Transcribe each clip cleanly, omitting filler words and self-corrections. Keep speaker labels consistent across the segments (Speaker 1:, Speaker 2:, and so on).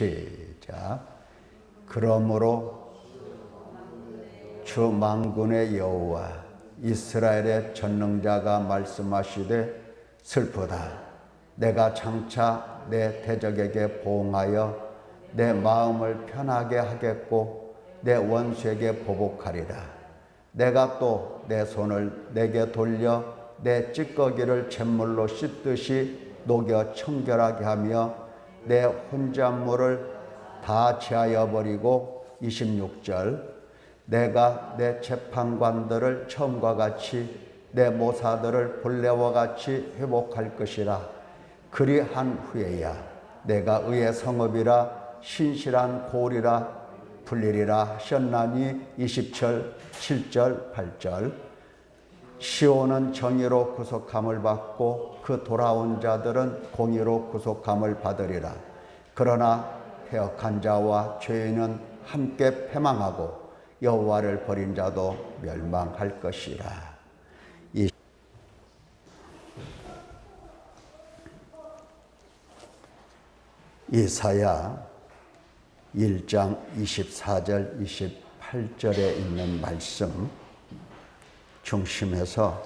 Speaker 1: 시작. 그러므로 주 만군의 여호와 이스라엘의 전능자가 말씀하시되 슬프다. 내가 장차 내 대적에게 보응하여 내 마음을 편하게 하겠고 내 원수에게 보복하리라. 내가 또 내 손을 내게 돌려 내 찌꺼기를 잿물로 씻듯이 녹여 청결하게 하며 내 혼잣물을 다 제하여 버리고 26절 내가 내 재판관들을 처음과 같이 내 모사들을 본래와 같이 회복할 것이라. 그리한 후에야 내가 의의 성읍이라 신실한 고을이라 불리리라 하셨나니 20절 7절 8절 시온은 정의로 구속함을 받고 그 돌아온 자들은 공의로 구속함을 받으리라. 그러나 패역한 자와 죄인은 함께 패망하고 여호와를 버린 자도 멸망할 것이라. 이사야 1장 24절 28절에 있는 말씀 중심에서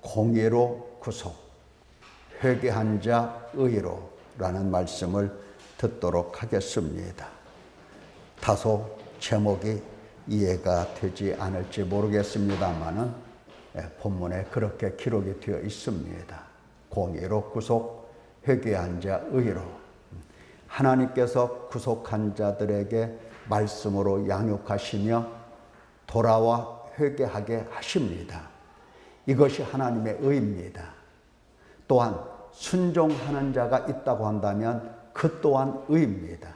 Speaker 1: 공의로 구속, 회개한 자 의로 라는 말씀을 듣도록 하겠습니다. 다소 제목이 이해가 되지 않을지 모르겠습니다만은 본문에 그렇게 기록이 되어 있습니다. 공의로 구속, 회개한 자 의로. 하나님께서 구속한 자들에게 말씀으로 양육하시며 돌아와 회개하게 하십니다. 이것이 하나님의 의입니다. 또한 순종하는 자가 있다고 한다면 그 또한 의입니다.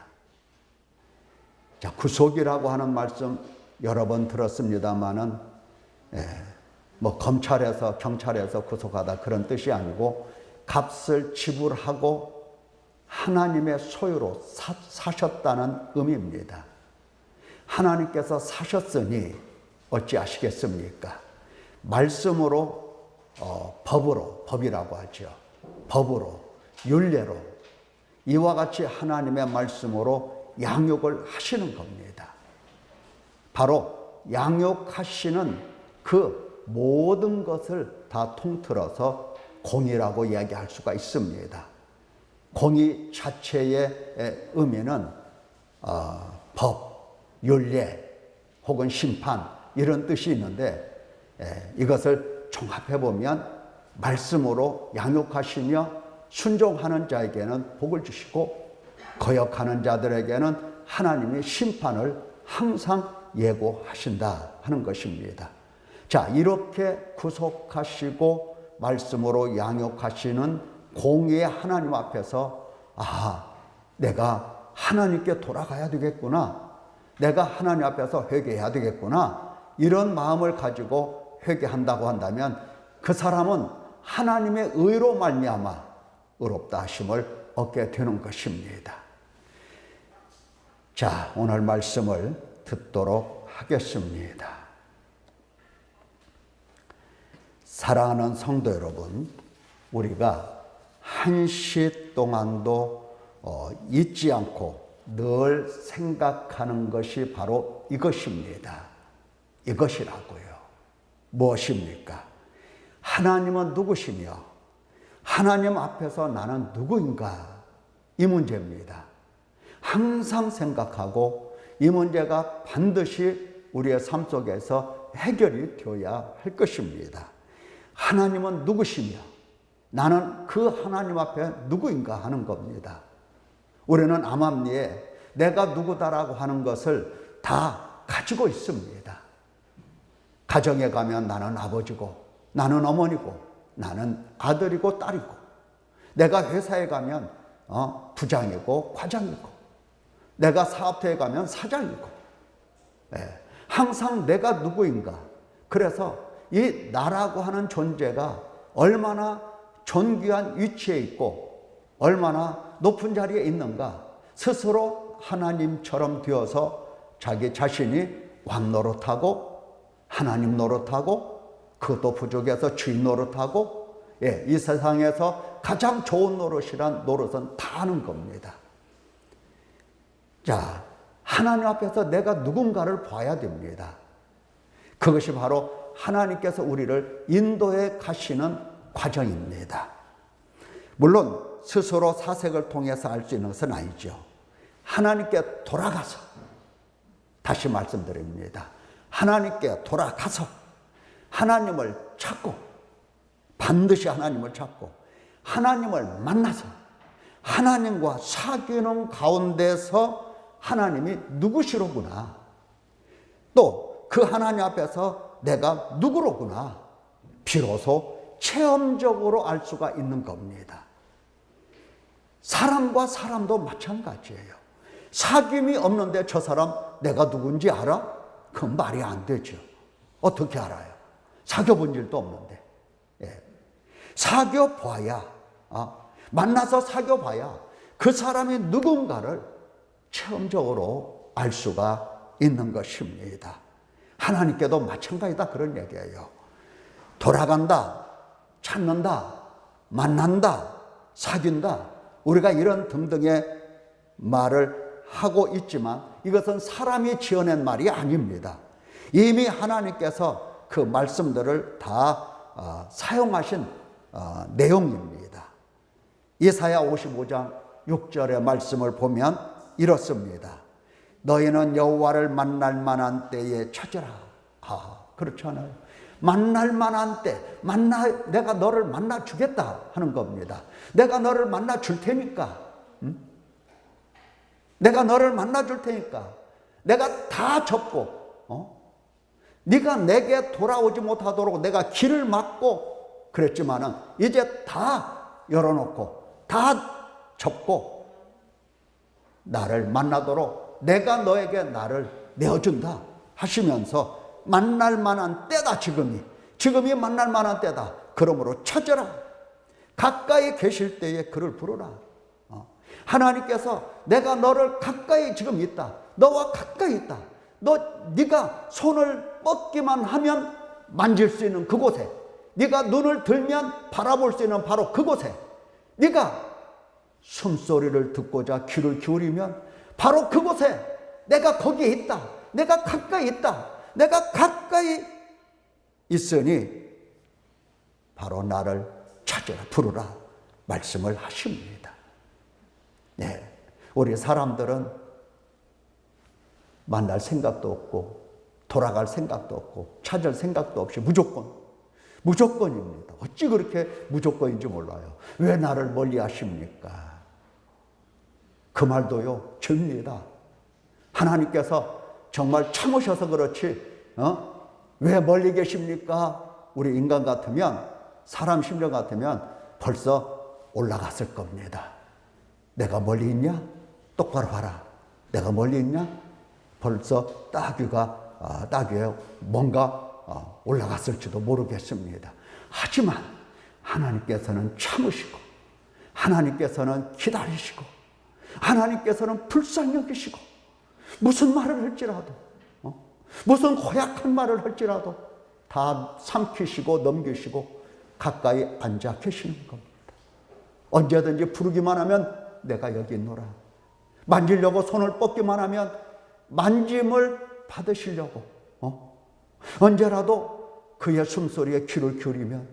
Speaker 1: 자, 구속이라고 하는 말씀 여러 번 들었습니다만은 검찰에서 경찰에서 구속하다 그런 뜻이 아니고 값을 지불하고 하나님의 소유로 사셨다는 의미입니다. 하나님께서 사셨으니 어찌하시겠습니까? 말씀으로 법으로, 법이라고 하죠. 법으로, 율례로 이와 같이 하나님의 말씀으로 양육을 하시는 겁니다. 바로 양육하시는 그 모든 것을 다 통틀어서 공의라고 이야기할 수가 있습니다. 공의 자체의 의미는 법, 율례 혹은 심판 이런 뜻이 있는데 이것을 종합해보면 말씀으로 양육하시며 순종하는 자에게는 복을 주시고 거역하는 자들에게는 하나님의 심판을 항상 예고하신다 하는 것입니다. 자, 이렇게 구속하시고 말씀으로 양육하시는 공의의 하나님 앞에서 내가 하나님께 돌아가야 되겠구나. 내가 하나님 앞에서 회개해야 되겠구나. 이런 마음을 가지고 회개한다고 한다면 그 사람은 하나님의 의로 말미암아 의롭다 하심을 얻게 되는 것입니다. 자, 오늘 말씀을 듣도록 하겠습니다. 사랑하는 성도 여러분, 우리가 한시 동안도 잊지 않고 늘 생각하는 것이 바로 이것입니다. 이것이라고요. 무엇입니까? 하나님은 누구시며 하나님 앞에서 나는 누구인가? 이 문제입니다. 항상 생각하고 이 문제가 반드시 우리의 삶 속에서 해결이 되어야 할 것입니다. 하나님은 누구시며 나는 그 하나님 앞에 누구인가 하는 겁니다. 우리는 암암리에 내가 누구다라고 하는 것을 다 가지고 있습니다. 가정에 가면 나는 아버지고 나는 어머니고 나는 아들이고 딸이고 내가 회사에 가면 부장이고 과장이고 내가 사업터에 가면 사장이고 항상 내가 누구인가. 그래서 이 나라고 하는 존재가 얼마나 존귀한 위치에 있고 얼마나 높은 자리에 있는가 스스로 하나님처럼 되어서 자기 자신이 왕 노릇하고 하나님 노릇하고 그것도 부족해서 주인 노릇하고 이 세상에서 가장 좋은 노릇이란 노릇은 다 하는 겁니다. 자, 하나님 앞에서 내가 누군가를 봐야 됩니다. 그것이 바로 하나님께서 우리를 인도해 가시는 과정입니다. 물론 스스로 사색을 통해서 알 수 있는 것은 아니죠. 하나님께 돌아가서, 다시 말씀드립니다. 하나님께 돌아가서 하나님을 찾고, 반드시 하나님을 찾고 하나님을 만나서 하나님과 사귀는 가운데서 하나님이 누구시로구나, 또 그 하나님 앞에서 내가 누구로구나 비로소 체험적으로 알 수가 있는 겁니다. 사람과 사람도 마찬가지예요. 사귐이 없는데 저 사람 내가 누군지 알아? 그건 말이 안 되죠. 어떻게 알아요? 사귀어본 일도 없는데. 예. 사귀어봐야, 만나서 사귀어봐야 그 사람이 누군가를 체험적으로 알 수가 있는 것입니다. 하나님께도 마찬가지다, 그런 얘기예요. 돌아간다, 찾는다, 만난다, 사귄다, 우리가 이런 등등의 말을 하고 있지만 이것은 사람이 지어낸 말이 아닙니다. 이미 하나님께서 그 말씀들을 다 사용하신 내용입니다. 이사야 55장 6절의 말씀을 보면 이렇습니다. 너희는 여호와를 만날 만한 때에 찾으라. 그렇잖아요. 만날 만한 때, 내가 너를 만나 주겠다 하는 겁니다. 내가 너를 만나 줄 테니까, 내가 너를 만나 줄 테니까, 내가 다 접고, 네가 내게 돌아오지 못하도록 내가 길을 막고 그랬지만은 이제 다 열어놓고 다 접고 나를 만나도록 내가 너에게 나를 내어준다 하시면서 만날 만한 때다. 지금이 만날 만한 때다. 그러므로 찾아라. 가까이 계실 때에 그를 부르라. 하나님께서 내가 너를 가까이 지금 있다. 너와 가까이 있다. 네가 손을 뻗기만 하면 만질 수 있는 그곳에, 네가 눈을 들면 바라볼 수 있는 바로 그곳에, 네가 숨소리를 듣고자 귀를 기울이면 바로 그곳에 내가 거기에 있다. 내가 가까이 있다. 내가 가까이 있으니 바로 나를 찾으라, 부르라 말씀을 하십니다. 네, 우리 사람들은 만날 생각도 없고 돌아갈 생각도 없고 찾을 생각도 없이 무조건입니다. 어찌 그렇게 무조건인지 몰라요. 왜 나를 멀리 하십니까? 그 말도요, 접니다. 하나님께서 정말 참으셔서 그렇지, 왜 멀리 계십니까? 우리 인간 같으면, 사람 심령 같으면 벌써 올라갔을 겁니다. 내가 멀리 있냐? 똑바로 봐라. 내가 멀리 있냐? 벌써 따귀에 뭔가 올라갔을지도 모르겠습니다. 하지만 하나님께서는 참으시고, 하나님께서는 기다리시고, 하나님께서는 불쌍히 여기시고, 무슨 말을 할지라도, 무슨 고약한 말을 할지라도 다 삼키시고 넘기시고 가까이 앉아 계시는 겁니다. 언제든지 부르기만 하면 내가 여기 있노라. 만지려고 손을 뻗기만 하면 만짐을 받으시려고, 언제라도 그의 숨소리에 귀를 기울이면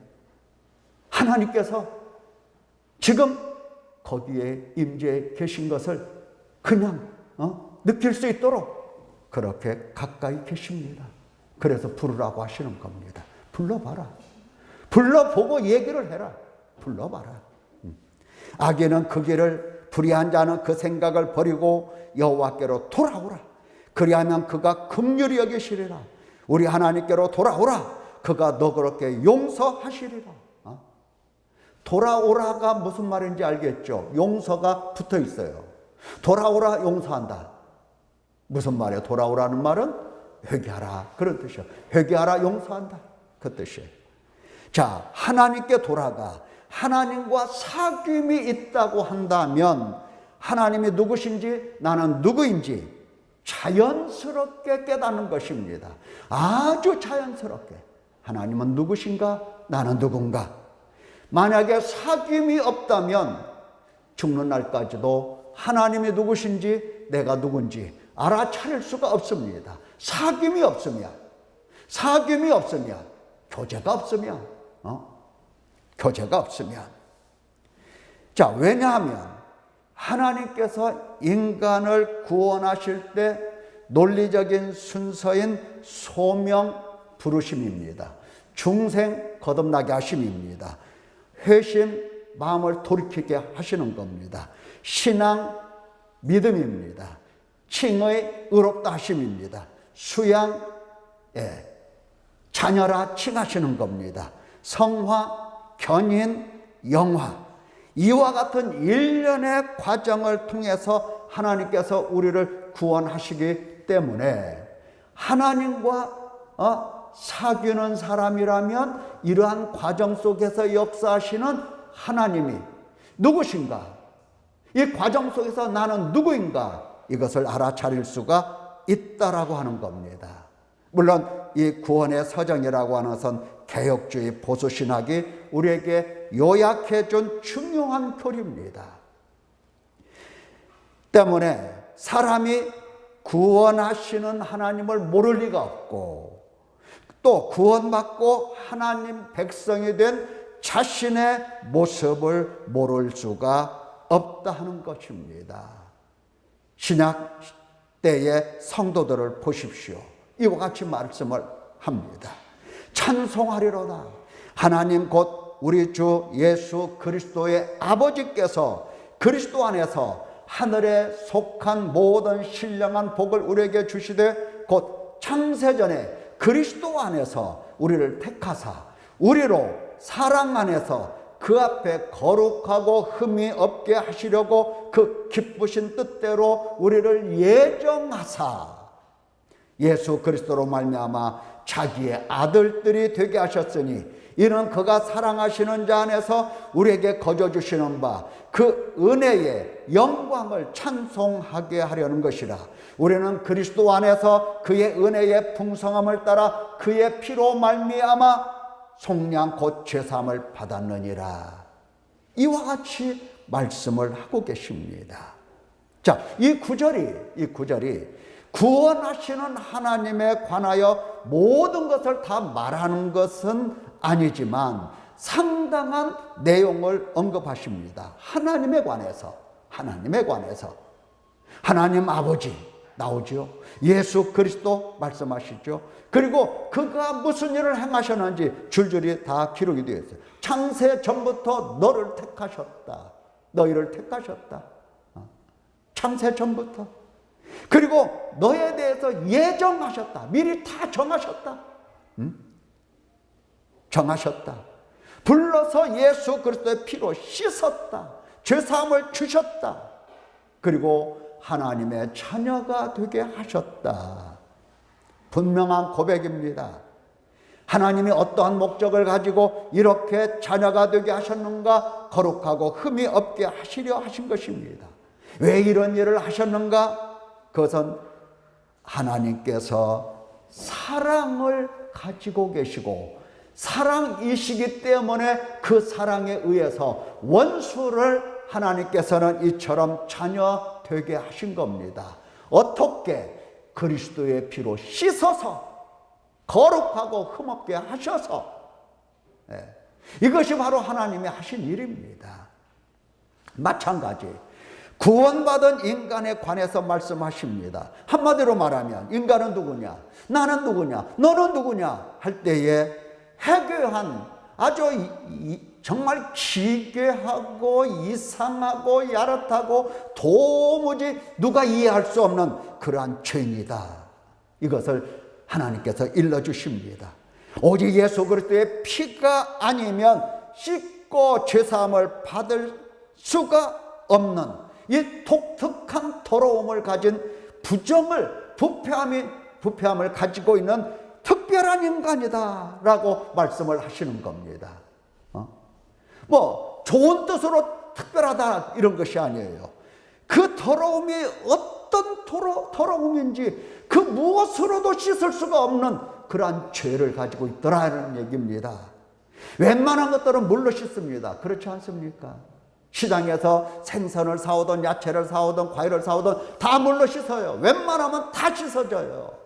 Speaker 1: 하나님께서 지금 거기에 임재해 계신 것을 그냥 느낄 수 있도록 그렇게 가까이 계십니다. 그래서 부르라고 하시는 겁니다. 불러봐라. 불러보고 얘기를 해라. 불러봐라. 악인은 그 길을, 불의한 자는 그 생각을 버리고 여호와께로 돌아오라. 그리하면 그가 긍휼히 여기시리라. 우리 하나님께로 돌아오라. 그가 너그럽게 용서하시리라. 돌아오라가 무슨 말인지 알겠죠? 용서가 붙어 있어요. 돌아오라, 용서한다. 무슨 말이에요? 돌아오라는 말은 회개하라, 그런 뜻이에요. 회개하라, 용서한다, 그 뜻이에요. 자, 하나님께 돌아가 하나님과 사귐이 있다고 한다면 하나님이 누구신지, 나는 누구인지 자연스럽게 깨닫는 것입니다. 아주 자연스럽게. 하나님은 누구신가? 나는 누군가? 만약에 사귐이 없다면 죽는 날까지도 하나님이 누구신지 내가 누군지 알아차릴 수가 없습니다. 사귐이 없으면 교제가 없으면 자, 왜냐하면 하나님께서 인간을 구원하실 때 논리적인 순서인 소명 부르심입니다. 중생 거듭나게 하심입니다. 회심 마음을 돌이키게 하시는 겁니다. 신앙 믿음입니다. 칭의 의롭다 하심입니다. 수양 자녀라 칭하시는 겁니다. 성화 견인 영화 이와 같은 일련의 과정을 통해서 하나님께서 우리를 구원하시기 때문에 하나님과 사귀는 사람이라면 이러한 과정 속에서 역사하시는 하나님이 누구신가? 이 과정 속에서 나는 누구인가? 이것을 알아차릴 수가 있다라고 하는 겁니다. 물론 이 구원의 서정이라고 하는 것은 개혁주의 보수신학이 우리에게 요약해 준 중요한 교리입니다. 때문에 사람이 구원하시는 하나님을 모를 리가 없고 또 구원받고 하나님 백성이 된 자신의 모습을 모를 수가 없다 하는 것입니다. 신약 때의 성도들을 보십시오. 이와 같이 말씀을 합니다. 찬송하리로다. 하나님 곧 우리 주 예수 그리스도의 아버지께서 그리스도 안에서 하늘에 속한 모든 신령한 복을 우리에게 주시되 곧 창세전에 그리스도 안에서 우리를 택하사 우리로 사랑 안에서 그 앞에 거룩하고 흠이 없게 하시려고 그 기쁘신 뜻대로 우리를 예정하사 예수 그리스도로 말미암아 자기의 아들들이 되게 하셨으니 이는 그가 사랑하시는 자 안에서 우리에게 거저 주시는 바 그 은혜의 영광을 찬송하게 하려는 것이라. 우리는 그리스도 안에서 그의 은혜의 풍성함을 따라 그의 피로 말미암아 속량 곧 죄사함을 받았느니라. 이와 같이 말씀을 하고 계십니다. 자, 이 구절이 구원하시는 하나님에 관하여 모든 것을 다 말하는 것은 아니지만 상당한 내용을 언급하십니다. 하나님에 관해서 하나님 아버지 나오죠. 예수 그리스도 말씀하시죠. 그리고 그가 무슨 일을 행하셨는지 줄줄이 다 기록이 되어 있어요. 창세 전부터 너희를 택하셨다. 창세 전부터. 그리고 너에 대해서 예정하셨다. 미리 다 정하셨다. 정하셨다. 불러서 예수 그리스도의 피로 씻었다. 죄사함을 주셨다. 그리고 하나님의 자녀가 되게 하셨다. 분명한 고백입니다. 하나님이 어떠한 목적을 가지고 이렇게 자녀가 되게 하셨는가? 거룩하고 흠이 없게 하시려 하신 것입니다. 왜 이런 일을 하셨는가? 그것은 하나님께서 사랑을 가지고 계시고 사랑이시기 때문에 그 사랑에 의해서 원수를 하나님께서는 이처럼 자녀 되게 하신 겁니다. 어떻게? 그리스도의 피로 씻어서 거룩하고 흠없게 하셔서 이것이 바로 하나님이 하신 일입니다. 마찬가지 구원받은 인간에 관해서 말씀하십니다. 한마디로 말하면 인간은 누구냐? 나는 누구냐? 너는 누구냐? 할 때에 해괴한 아주 정말 기괴하고 이상하고 야릇하고 도무지 누가 이해할 수 없는 그러한 죄인이다. 이것을 하나님께서 일러주십니다. 오직 예수 그리스도의 피가 아니면 씻고 죄사함을 받을 수가 없는 이 독특한 더러움을 가진 부패함을 가지고 있는 특별한 인간이다 라고 말씀을 하시는 겁니다. 뭐 좋은 뜻으로 특별하다 이런 것이 아니에요. 그 더러움이 어떤 더러움인지 그 무엇으로도 씻을 수가 없는 그러한 죄를 가지고 있더라는 얘기입니다. 웬만한 것들은 물로 씻습니다. 그렇지 않습니까? 시장에서 생선을 사오든 야채를 사오든 과일을 사오든 다 물로 씻어요. 웬만하면 다 씻어져요.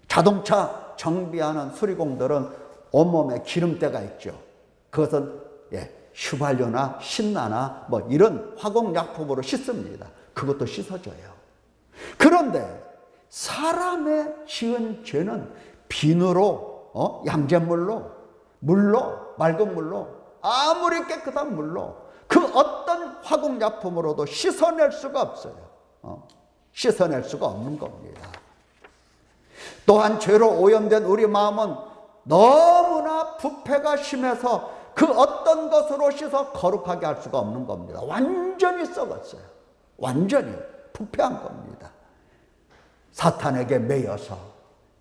Speaker 1: 자동차 정비하는 수리공들은 온몸에 기름때가 있죠. 그것은 휘발유나 신나나 뭐 이런 화공약품으로 씻습니다. 그것도 씻어져요. 그런데 사람의 지은 죄는 비누로, 양잿물로, 맑은 물로, 아무리 깨끗한 물로 그 어떤 화공약품으로도 씻어낼 수가 없어요. 씻어낼 수가 없는 겁니다. 또한 죄로 오염된 우리 마음은 너무나 부패가 심해서 그 어떤 것으로 씻어 거룩하게 할 수가 없는 겁니다. 완전히 썩었어요. 완전히 부패한 겁니다. 사탄에게 매여서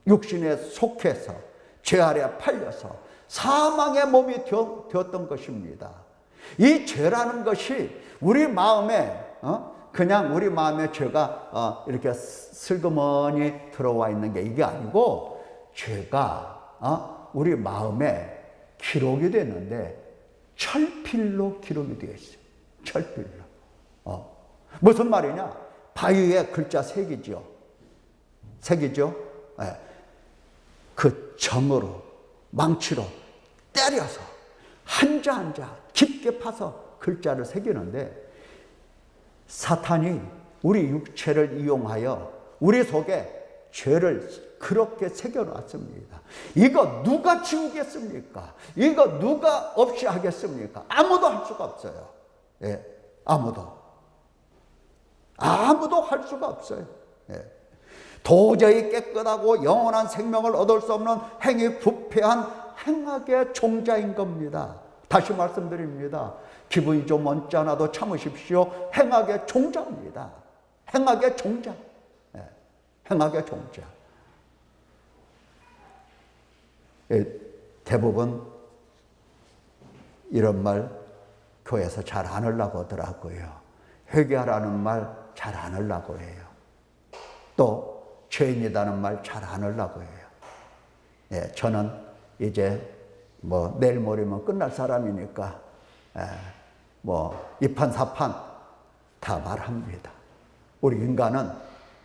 Speaker 1: 육신에 속해서 죄 아래 팔려서 사망의 몸이 되었던 것입니다. 이 죄라는 것이 우리 마음에 그냥 우리 마음에 죄가 이렇게 슬그머니 들어와 있는 게 이게 아니고 죄가 우리 마음에 기록이 됐는데 철필로 기록이 되어 있어요. 철필로. 무슨 말이냐? 바위에 글자 새기죠. 새기죠. 네. 그 점으로 망치로 때려서 한자 한자 깊게 파서 글자를 새기는데 사탄이 우리 육체를 이용하여 우리 속에 죄를 그렇게 새겨놨습니다. 이거 누가 지우겠습니까? 이거 누가 없이 하겠습니까? 아무도 할 수가 없어요. 아무도 할 수가 없어요. 도저히 깨끗하고 영원한 생명을 얻을 수 없는 행위 부패한 행악의 종자인 겁니다. 다시 말씀드립니다. 기분이 좀 언짢아도 참으십시오. 행악의 종자입니다. 행악의 종자. 행악의 종자. 대부분 이런 말 교회에서 잘 안 하려고 하더라고요. 회개하라는 말 잘 안 하려고 해요. 또 죄인이라는 말 잘 안 하려고 해요. 저는 이제 뭐 내일 모레면 끝날 사람이니까 뭐 이판사판 다 말합니다. 우리 인간은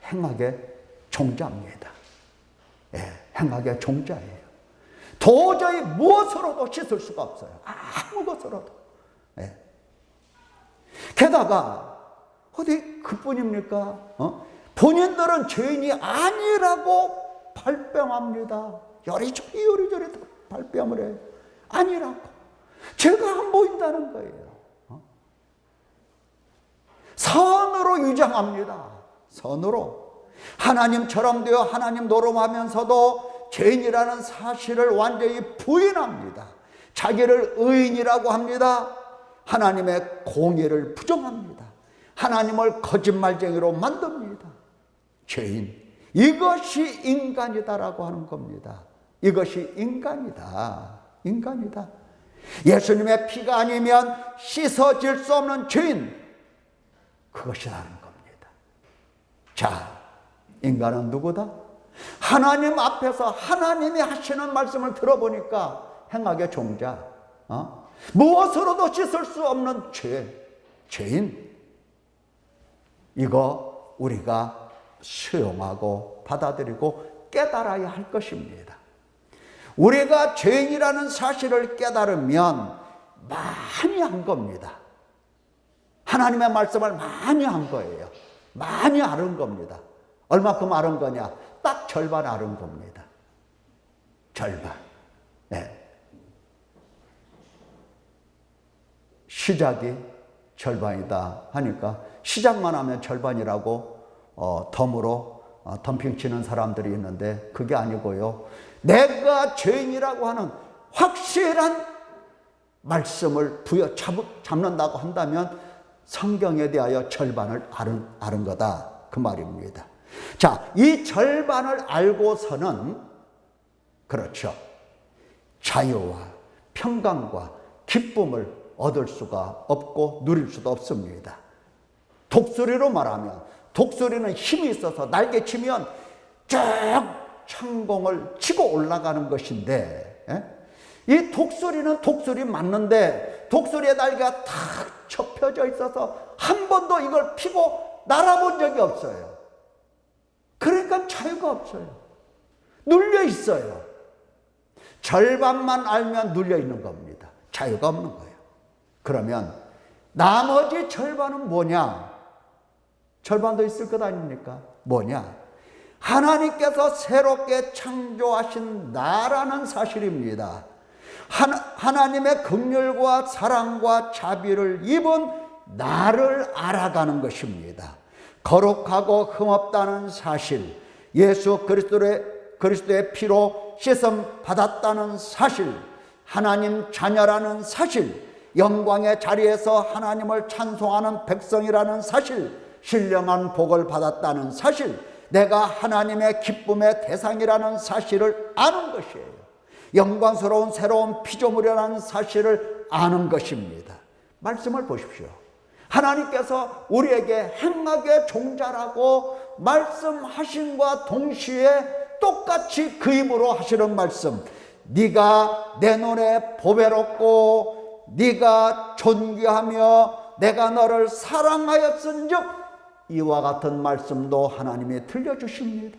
Speaker 1: 행악의 종자입니다. 행악의 종자예요. 도저히 무엇으로도 씻을 수가 없어요. 아무 것으로도. 게다가 어디 그뿐입니까? 본인들은 죄인이 아니라고 발뺌합니다. 요리조리 발뺌을 해요. 아니라고. 죄가 안 보인다는 거예요. 선으로 유장합니다. 선으로. 하나님처럼 되어 하나님 노름하면서도 죄인이라는 사실을 완전히 부인합니다. 자기를 의인이라고 합니다. 하나님의 공의를 부정합니다. 하나님을 거짓말쟁이로 만듭니다. 죄인. 이것이 인간이다라고 하는 겁니다. 이것이 인간이다. 인간이다. 예수님의 피가 아니면 씻어질 수 없는 죄인. 그것이라는 겁니다. 자, 인간은 누구다? 하나님 앞에서 하나님이 하시는 말씀을 들어보니까 행악의 종자, 무엇으로도 씻을 수 없는 죄인. 이거 우리가 수용하고 받아들이고 깨달아야 할 것입니다. 우리가 죄인이라는 사실을 깨달으면 많이 한 겁니다. 하나님의 말씀을 많이 한 거예요. 많이 알은 겁니다. 얼마큼 알은 거냐? 딱 절반 알은 겁니다. 절반. 시작이 절반이다 하니까 시작만 하면 절반이라고 덤으로 덤핑 치는 사람들이 있는데 그게 아니고요. 내가 죄인이라고 하는 확실한 말씀을 잡는다고 한다면 성경에 대하여 절반을 아는 거다. 그 말입니다. 자, 이 절반을 알고서는 그렇죠. 자유와 평강과 기쁨을 얻을 수가 없고 누릴 수도 없습니다. 독수리로 말하면 독수리는 힘이 있어서 날개치면 쭉 창공을 치고 올라가는 것인데 이 독수리는 독수리 맞는데 독수리의 날개가 탁 접혀져 있어서 한 번도 이걸 피고 날아본 적이 없어요. 그러니까 자유가 없어요. 눌려 있어요. 절반만 알면 눌려 있는 겁니다. 자유가 없는 거예요. 그러면 나머지 절반은 뭐냐? 절반도 있을 것 아닙니까? 뭐냐? 하나님께서 새롭게 창조하신 나라는 사실입니다. 하나님의 긍휼과 사랑과 자비를 입은 나를 알아가는 것입니다. 거룩하고 흠없다는 사실, 예수 그리스도의 피로 씻음 받았다는 사실, 하나님 자녀라는 사실, 영광의 자리에서 하나님을 찬송하는 백성이라는 사실, 신령한 복을 받았다는 사실, 내가 하나님의 기쁨의 대상이라는 사실을 아는 것이에요. 영광스러운 새로운 피조물이라는 사실을 아는 것입니다. 말씀을 보십시오. 하나님께서 우리에게 행악의 종자라고 말씀하신과 동시에 똑같이 그 입으로 하시는 말씀, 네가 내 눈에 보배롭고 네가 존귀하며 내가 너를 사랑하였은즉, 이와 같은 말씀도 하나님이 들려주십니다.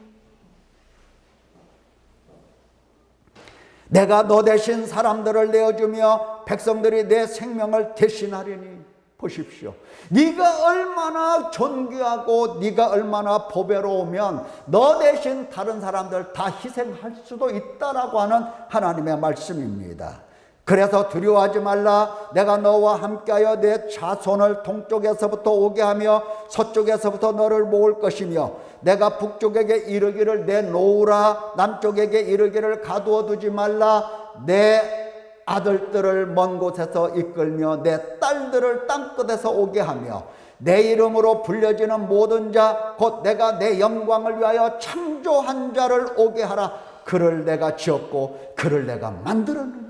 Speaker 1: 내가 너 대신 사람들을 내어주며 백성들이 내 생명을 대신하리니. 보십시오. 네가 얼마나 존귀하고 네가 얼마나 보배로우면 너 대신 다른 사람들 다 희생할 수도 있다라고 하는 하나님의 말씀입니다. 그래서 두려워하지 말라. 내가 너와 함께하여 내 자손을 동쪽에서부터 오게 하며 서쪽에서부터 너를 모을 것이며, 내가 북쪽에게 이르기를 내놓으라, 남쪽에게 이르기를 가두어 두지 말라. 내 아들들을 먼 곳에서 이끌며 내 딸들을 땅끝에서 오게 하며, 내 이름으로 불려지는 모든 자 곧 내가 내 영광을 위하여 창조한 자를 오게 하라. 그를 내가 지었고 그를 내가 만들었느니라.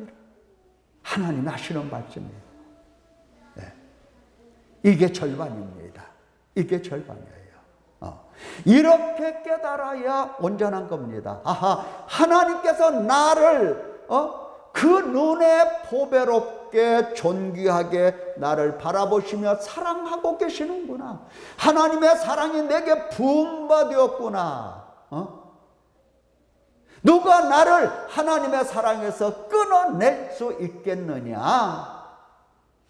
Speaker 1: 하나님이 하시는 말씀이에요. 네. 이게 절반입니다. 이게 절반이에요. 이렇게 깨달아야 온전한 겁니다. 아하, 하나님께서 나를 그 눈에 보배롭게 존귀하게 나를 바라보시며 사랑하고 계시는구나. 하나님의 사랑이 내게 부음받았구나. 누가 나를 하나님의 사랑에서 끊어낼 수 있겠느냐?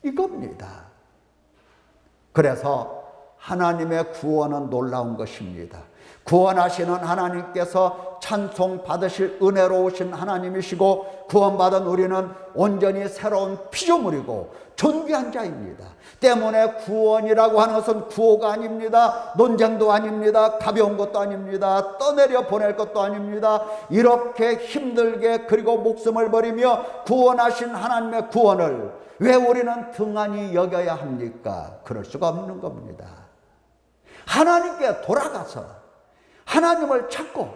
Speaker 1: 이겁니다. 그래서 하나님의 구원은 놀라운 것입니다. 구원하시는 하나님께서 찬송 받으실 은혜로우신 하나님이시고, 구원받은 우리는 온전히 새로운 피조물이고 존귀한 자입니다. 때문에 구원이라고 하는 것은 구호가 아닙니다. 논쟁도 아닙니다. 가벼운 것도 아닙니다. 떠내려 보낼 것도 아닙니다. 이렇게 힘들게 그리고 목숨을 버리며 구원하신 하나님의 구원을 왜 우리는 등한히 여겨야 합니까? 그럴 수가 없는 겁니다. 하나님께 돌아가서 하나님을 찾고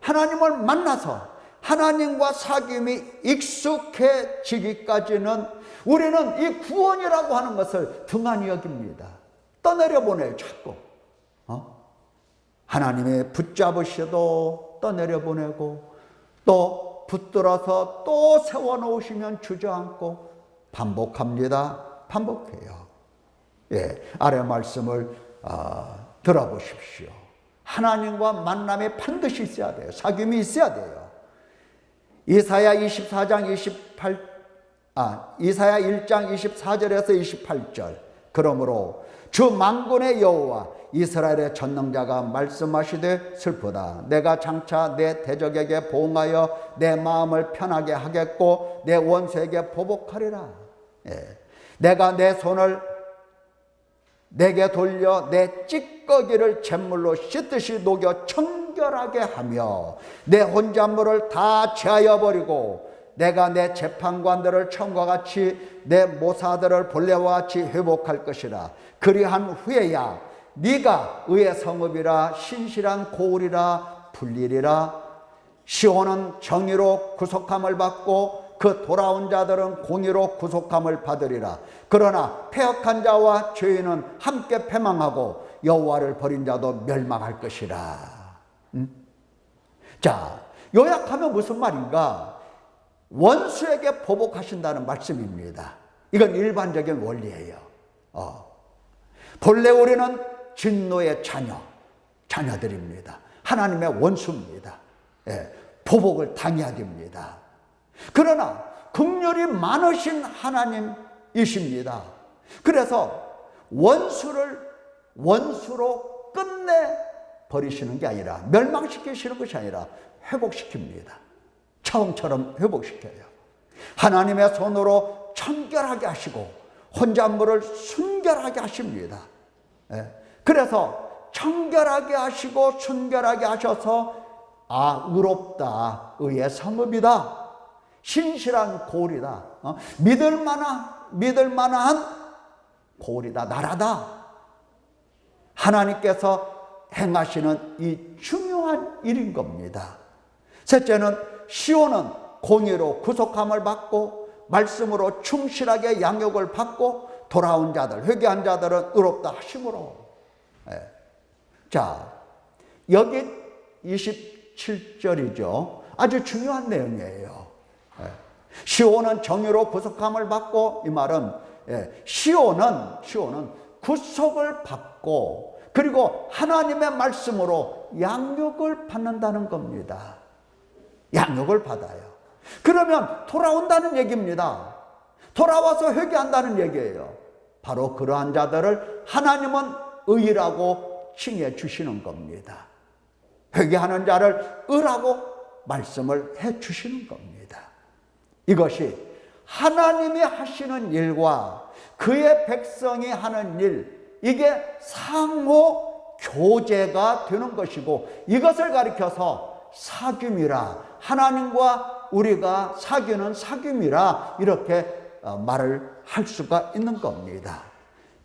Speaker 1: 하나님을 만나서 하나님과 사귐이 익숙해지기까지는 우리는 이 구원이라고 하는 것을 등한히 여깁니다. 떠내려 보내요, 자꾸. 하나님이 붙잡으셔도 떠내려 보내고, 또 붙들어서 또 세워놓으시면 주저앉고, 반복합니다. 반복해요. 예, 아래 말씀을 들어보십시오. 하나님과 만남이 반드시 있어야 돼요. 사귐이 있어야 돼요. 이사야 1장 24절에서 28절. 그러므로 주 만군의 여호와 이스라엘의 전능자가 말씀하시되 슬프다. 내가 장차 내 대적에게 보응하여 내 마음을 편하게 하겠고 내 원수에게 보복하리라. 예. 내가 내 손을 내게 돌려 내 찌꺼기를 잿물로 씻듯이 녹여 청결하게 하며 내 혼잣물을 다 제하여 버리고, 내가 내 재판관들을 처음과 같이 내 모사들을 본래와 같이 회복할 것이라. 그리한 후에야 네가 의의 성읍이라 신실한 고울이라 불리리라. 시온은 정의로 구속함을 받고 그 돌아온 자들은 공의로 구속함을 받으리라. 그러나 패역한 자와 죄인은 함께 패망하고 여호와를 버린 자도 멸망할 것이라. 자, 요약하면 무슨 말인가? 원수에게 보복하신다는 말씀입니다. 이건 일반적인 원리예요. 본래 우리는 진노의 자녀들입니다. 하나님의 원수입니다. 보복을 당해야 됩니다. 그러나 긍휼이 많으신 하나님이십니다. 그래서 원수로 끝내 버리시는 게 아니라, 멸망시키시는 것이 아니라 회복시킵니다. 처음처럼 회복시켜요. 하나님의 손으로 청결하게 하시고 혼잣물을 순결하게 하십니다. 그래서 청결하게 하시고 순결하게 하셔서 의롭다, 의의 성읍이다, 신실한 고을이다, 믿을 만한 고을이다, 나라다. 하나님께서 행하시는 이 중요한 일인 겁니다. 셋째는 시온은 공의로 구속함을 받고 말씀으로 충실하게 양육을 받고 돌아온 자들, 회개한 자들은 의롭다 하심으로. 자, 여기 27절이죠. 아주 중요한 내용이에요. 시온은 정의로 구속함을 받고, 이 말은 시온은 구속을 받고 그리고 하나님의 말씀으로 양육을 받는다는 겁니다. 양육을 받아요. 그러면 돌아온다는 얘기입니다. 돌아와서 회개한다는 얘기예요. 바로 그러한 자들을 하나님은 의라고 칭해 주시는 겁니다. 회개하는 자를 의라고 말씀을 해 주시는 겁니다. 이것이 하나님이 하시는 일과 그의 백성이 하는 일, 이게 상호 교제가 되는 것이고, 이것을 가리켜서 사귐이라, 하나님과 우리가 사귀는 사귐이라 이렇게 말을 할 수가 있는 겁니다.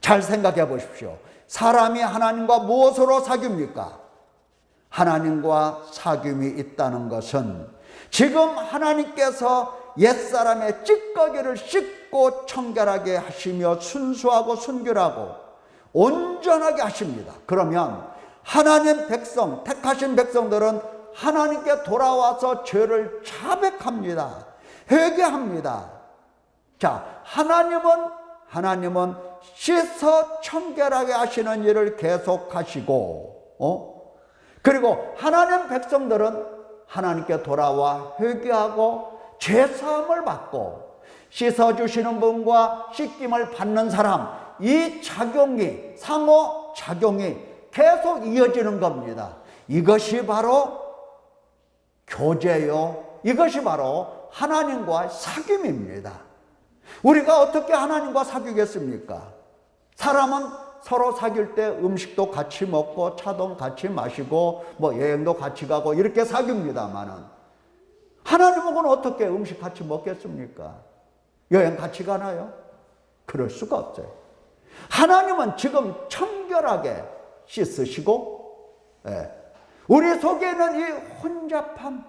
Speaker 1: 잘 생각해 보십시오. 사람이 하나님과 무엇으로 사귐입니까? 하나님과 사귐이 있다는 것은 지금 하나님께서 옛사람의 찌꺼기를 씻고 청결하게 하시며 순수하고 순결하고 온전하게 하십니다. 그러면 하나님 백성, 택하신 백성들은 하나님께 돌아와서 죄를 자백합니다. 회개합니다. 자, 하나님은 씻어 청결하게 하시는 일을 계속하시고, 그리고 하나님 백성들은 하나님께 돌아와 회개하고 죄사함을 받고 씻어주시는 분과 씻김을 받는 사람, 이 작용이, 상호 작용이 계속 이어지는 겁니다. 이것이 바로 교제요, 이것이 바로 하나님과 사귐입니다. 우리가 어떻게 하나님과 사귀겠습니까? 사람은 서로 사귈 때 음식도 같이 먹고 차도 같이 마시고 여행도 같이 가고 이렇게 사귀입니다만은, 하나님하고는 어떻게 음식 같이 먹겠습니까? 여행 같이 가나요? 그럴 수가 없어요. 하나님은 지금 청결하게 씻으시고, 우리 속에 있는 이 혼잡함,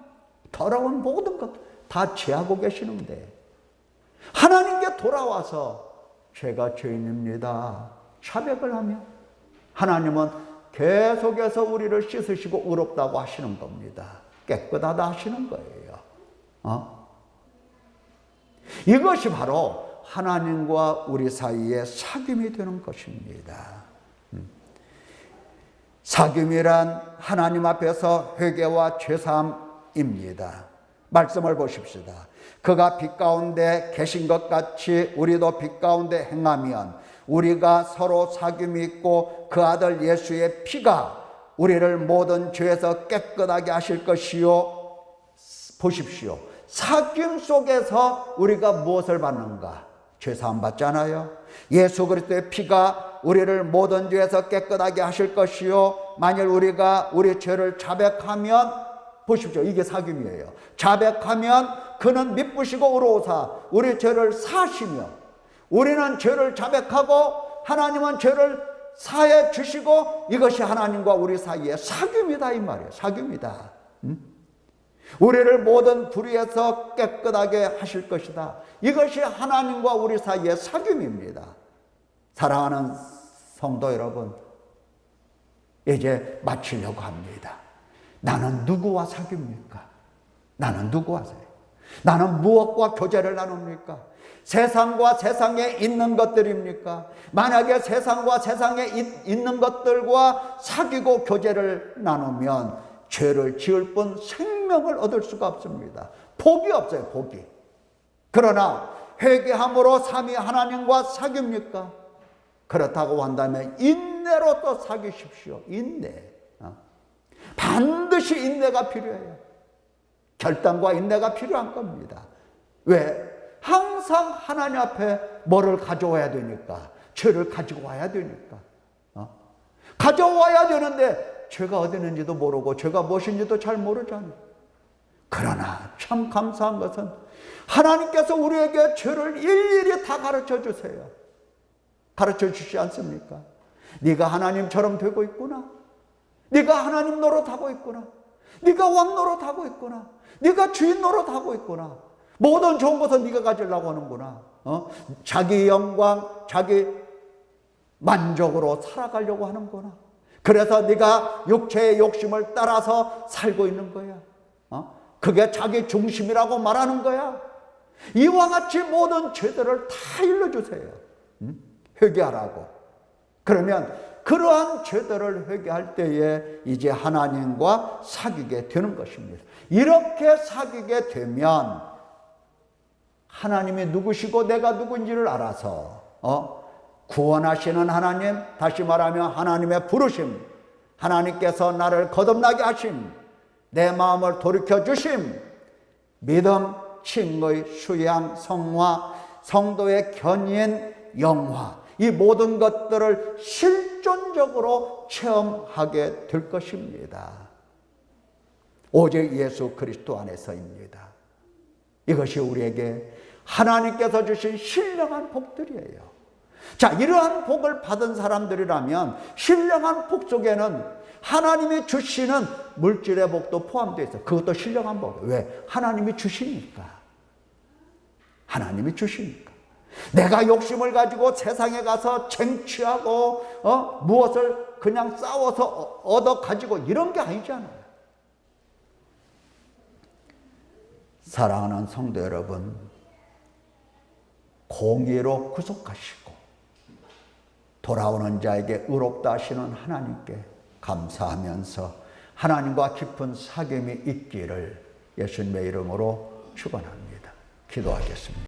Speaker 1: 더러운 모든 것 다 제하고 계시는데, 하나님께 돌아와서 제가 죄인입니다 자백을 하면 하나님은 계속해서 우리를 씻으시고 의롭다고 하시는 겁니다. 깨끗하다 하시는 거예요. 이것이 바로 하나님과 우리 사이에 사귐이 되는 것입니다. 사귐이란 하나님 앞에서 회개와 죄사함입니다. 말씀을 보십시다. 그가 빛 가운데 계신 것 같이 우리도 빛 가운데 행하면 우리가 서로 사귐이 있고 그 아들 예수의 피가 우리를 모든 죄에서 깨끗하게 하실 것이요. 보십시오. 사귐 속에서 우리가 무엇을 받는가? 죄사함 받잖아요. 예수 그리스도의 피가 우리를 모든 죄에서 깨끗하게 하실 것이요. 만일 우리가 우리 죄를 자백하면, 보십시오. 이게 사귐이에요. 자백하면 그는 미쁘시고 의로우사 우리 죄를 사하시며, 우리는 죄를 자백하고 하나님은 죄를 사해 주시고, 이것이 하나님과 우리 사이의 사귐이다 이 말이에요. 사귐이다. 우리를 모든 불의에서 깨끗하게 하실 것이다. 이것이 하나님과 우리 사이의 사귐입니다. 사랑하는 성도 여러분, 이제 마치려고 합니다. 나는 누구와 사귐입니까? 나는 누구와 사귐? 나는 무엇과 교제를 나눕니까? 세상과 세상에 있는 것들입니까? 만약에 세상과 세상에 있는 것들과 사귀고 교제를 나누면 죄를 지을 뿐 생명을 얻을 수가 없습니다. 복이 없어요, 복이. 그러나 회개함으로 삼위 하나님과 사귑니까? 그렇다고 한다면 인내로 또 사귀십시오. 인내. 반드시 인내가 필요해요. 결단과 인내가 필요한 겁니다. 왜? 항상 하나님 앞에 뭐를 가져와야 되니까. 죄를 가지고 와야 되니까. 가져와야 되는데 죄가 어디 있는지도 모르고 죄가 무엇인지도 잘 모르잖아요. 그러나 참 감사한 것은 하나님께서 우리에게 죄를 일일이 다 가르쳐 주세요. 가르쳐 주시지 않습니까? 네가 하나님처럼 되고 있구나. 네가 하나님 노릇하고 있구나. 네가 왕 노릇하고 있구나. 네가 주인 노릇하고 있구나. 모든 좋은 것은 네가 가지려고 하는구나. 자기 영광, 자기 만족으로 살아가려고 하는구나. 그래서 네가 육체의 욕심을 따라서 살고 있는 거야. 그게 자기 중심이라고 말하는 거야. 이와 같이 모든 죄들을 다 일러주세요. 회개하라고. 그러면 그러한 죄들을 회개할 때에 이제 하나님과 사귀게 되는 것입니다. 이렇게 사귀게 되면 하나님이 누구시고 내가 누군지를 알아서 구원하시는 하나님, 다시 말하면 하나님의 부르심, 하나님께서 나를 거듭나게 하심, 내 마음을 돌이켜 주심, 믿음, 칭의, 수양, 성화, 성도의 견인, 영화, 이 모든 것들을 실존적으로 체험하게 될 것입니다. 오직 예수 그리스도 안에서입니다. 이것이 우리에게 하나님께서 주신 신령한 복들이에요. 자, 이러한 복을 받은 사람들이라면 신령한 복 속에는 하나님이 주시는 물질의 복도 포함되어 있어요. 그것도 신령한 복. 왜? 하나님이 주시니까. 하나님이 주시니까. 내가 욕심을 가지고 세상에 가서 쟁취하고 무엇을 그냥 싸워서 얻어 가지고 이런 게 아니잖아요. 사랑하는 성도 여러분, 공의로 구속하시고 돌아오는 자에게 의롭다 하시는 하나님께 감사하면서 하나님과 깊은 사귐이 있기를 예수님의 이름으로 축원합니다. 기도하겠습니다.